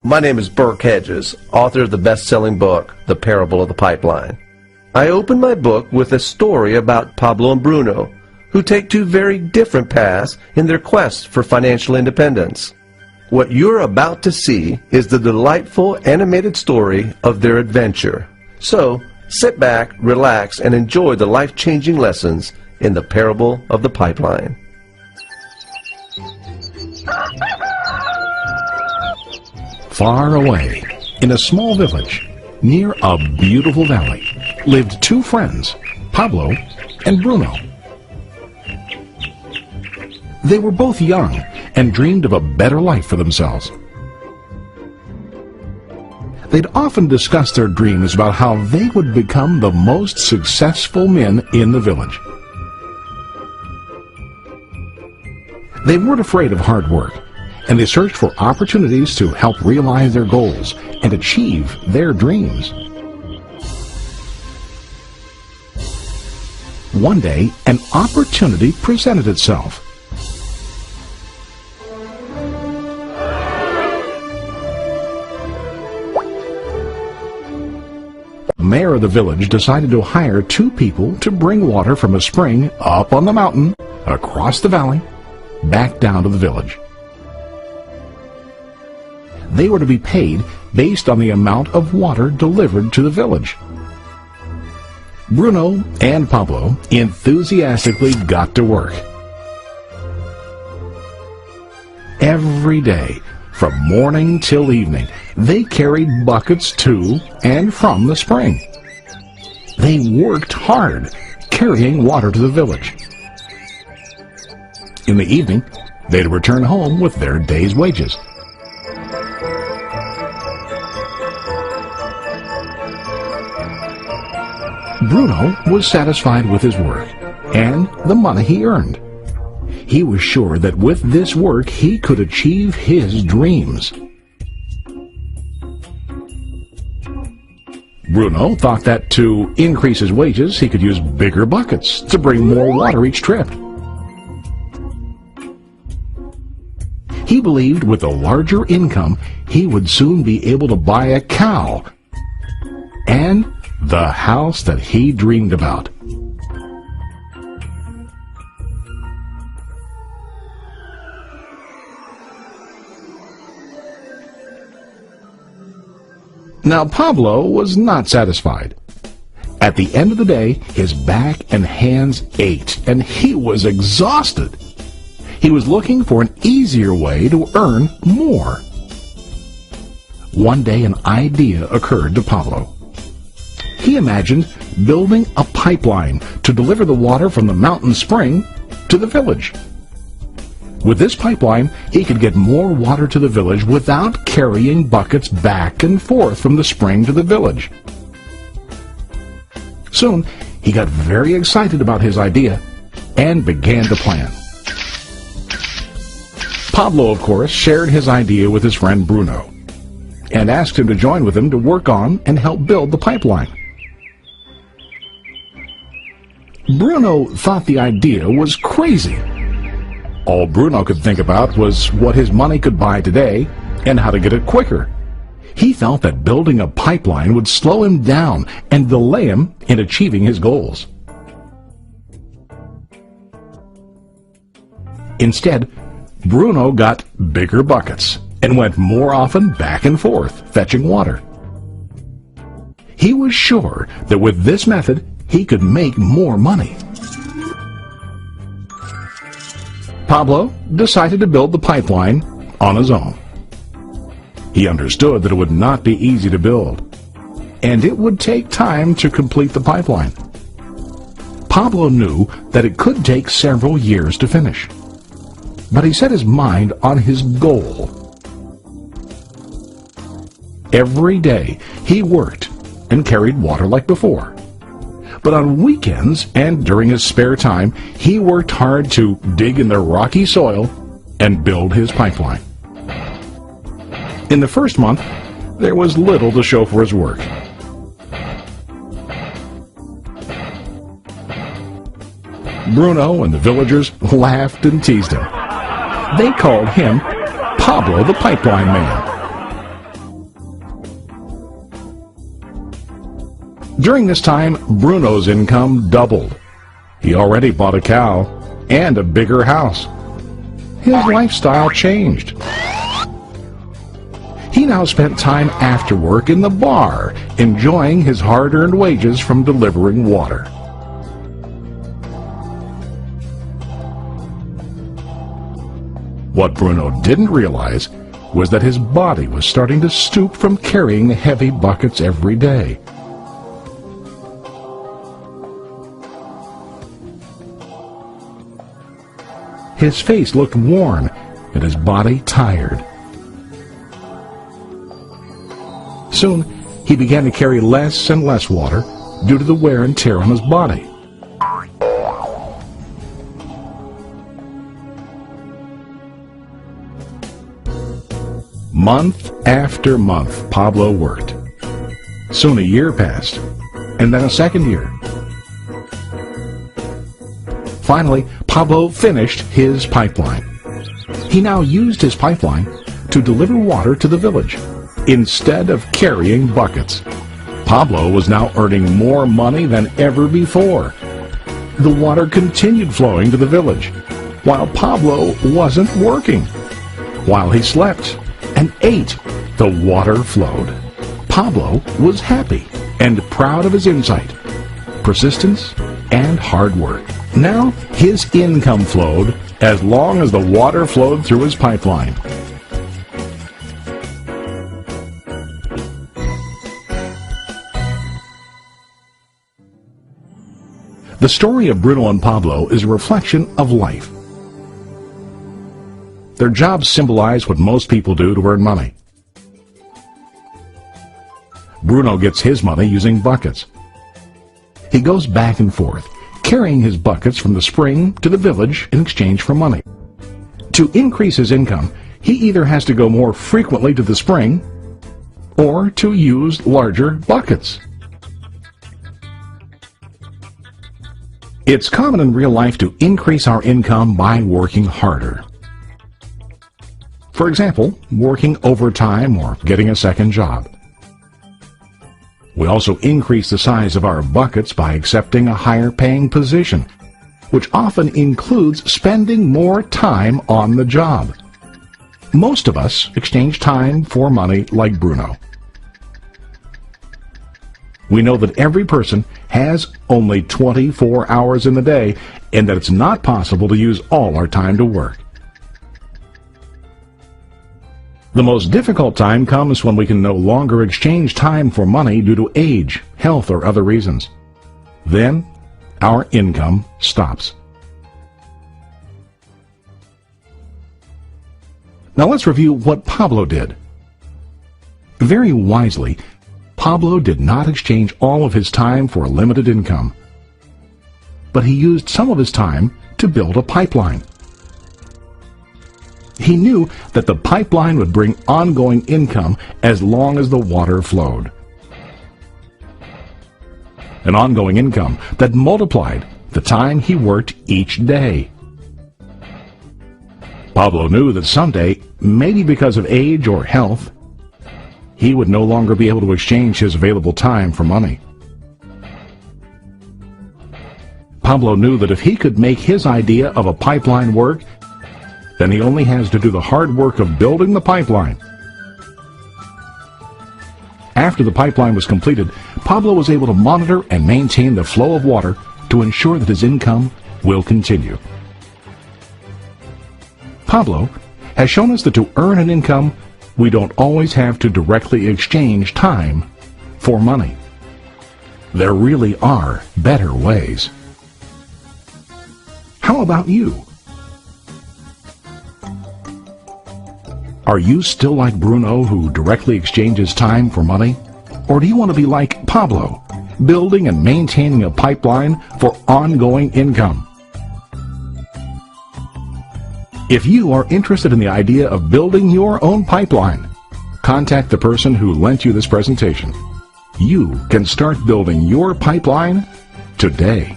My name is Burke Hedges, author of the best-selling book, The Parable of the Pipeline. I open my book with a story about Pablo and Bruno, who take two very different paths in their quest for financial independence. What you're about to see is the delightful animated story of their adventure. So, sit back, relax, and enjoy the life-changing lessons in The Parable of the Pipeline. Far away, in a small village, near a beautiful valley, lived two friends, Pablo and Bruno. They were both young and dreamed of a better life for themselves. They'd often discussed their dreams about how they would become the most successful men in the village. They weren't afraid of hard work, and they searched for opportunities to help realize their goals and achieve their dreams. One day, an opportunity presented itself. The mayor of the village decided to hire two people to bring water from a spring up on the mountain, across the valley, back down to the village. They were to be paid based on the amount of water delivered to the village. Bruno and Pablo enthusiastically got to work. Every day, from morning till evening, they carried buckets to and from the spring. They worked hard, carrying water to the village. In the evening, they'd return home with their day's wages. Bruno was satisfied with his work and the money he earned. He was sure that with this work he could achieve his dreams. Bruno thought that to increase his wages he could use bigger buckets to bring more water each trip. He believed with a larger income he would soon be able to buy a cow and the house that he dreamed about. Now Pablo was not satisfied. At the end of the day, his back and hands ached, and he was exhausted. He was looking for an easier way to earn more. One day an idea occurred to Pablo. He imagined building a pipeline to deliver the water from the mountain spring to the village. With this pipeline, he could get more water to the village without carrying buckets back and forth from the spring to the village. Soon, he got very excited about his idea and began to plan. Pablo, of course, shared his idea with his friend Bruno and asked him to join with him to work on and help build the pipeline. Bruno thought the idea was crazy. All Bruno could think about was what his money could buy today and how to get it quicker. He felt that building a pipeline would slow him down and delay him in achieving his goals. Instead, Bruno got bigger buckets and went more often back and forth, fetching water. He was sure that with this method, he could make more money. Pablo decided to build the pipeline on his own. He understood that it would not be easy to build, and it would take time to complete the pipeline. Pablo knew that it could take several years to finish, but he set his mind on his goal. Every day he worked and carried water like before. But on weekends and during his spare time, he worked hard to dig in the rocky soil and build his pipeline. In the first month, there was little to show for his work. Bruno and the villagers laughed and teased him. They called him Pablo the Pipeline Man. During this time, Bruno's income doubled. He already bought a cow and a bigger house. His lifestyle changed. He now spent time after work in the bar, enjoying his hard-earned wages from delivering water. What Bruno didn't realize was that his body was starting to stoop from carrying heavy buckets every day. His face looked worn and his body tired. Soon, he began to carry less and less water due to the wear and tear on his body. Month after month, Pablo worked. Soon a year passed, and then a second year. Finally, Pablo finished his pipeline. He now used his pipeline to deliver water to the village instead of carrying buckets. Pablo was now earning more money than ever before. The water continued flowing to the village, while Pablo wasn't working. While he slept and ate, the water flowed. Pablo was happy and proud of his insight, persistence, and hard work. Now his income flowed as long as the water flowed through his pipeline. The story of Bruno and Pablo is a reflection of life. Their jobs symbolize what most people do to earn money. Bruno gets his money using buckets. He goes back and forth, carrying his buckets from the spring to the village in exchange for money. To increase his income, he either has to go more frequently to the spring or to use larger buckets. It's common in real life to increase our income by working harder. For example, working overtime or getting a second job. We also increase the size of our buckets by accepting a higher paying position, which often includes spending more time on the job. Most of us exchange time for money like Bruno. We know that every person has only 24 hours in the day and that it's not possible to use all our time to work. The most difficult time comes when we can no longer exchange time for money due to age, health, or other reasons. Then, our income stops. Now let's review what Pablo did. Very wisely, Pablo did not exchange all of his time for a limited income, but he used some of his time to build a pipeline. He knew that the pipeline would bring ongoing income as long as the water flowed. An ongoing income that multiplied the time he worked each day. Pablo knew that someday, maybe because of age or health, he would no longer be able to exchange his available time for money. Pablo knew that if he could make his idea of a pipeline work, then he only has to do the hard work of building the pipeline. After the pipeline was completed, Pablo was able to monitor and maintain the flow of water to ensure that his income will continue. Pablo has shown us that to earn an income, we don't always have to directly exchange time for money. There really are better ways. How about you? Are you still like Bruno, who directly exchanges time for money? Or do you want to be like Pablo, building and maintaining a pipeline for ongoing income? If you are interested in the idea of building your own pipeline, contact the person who lent you this presentation. You can start building your pipeline today.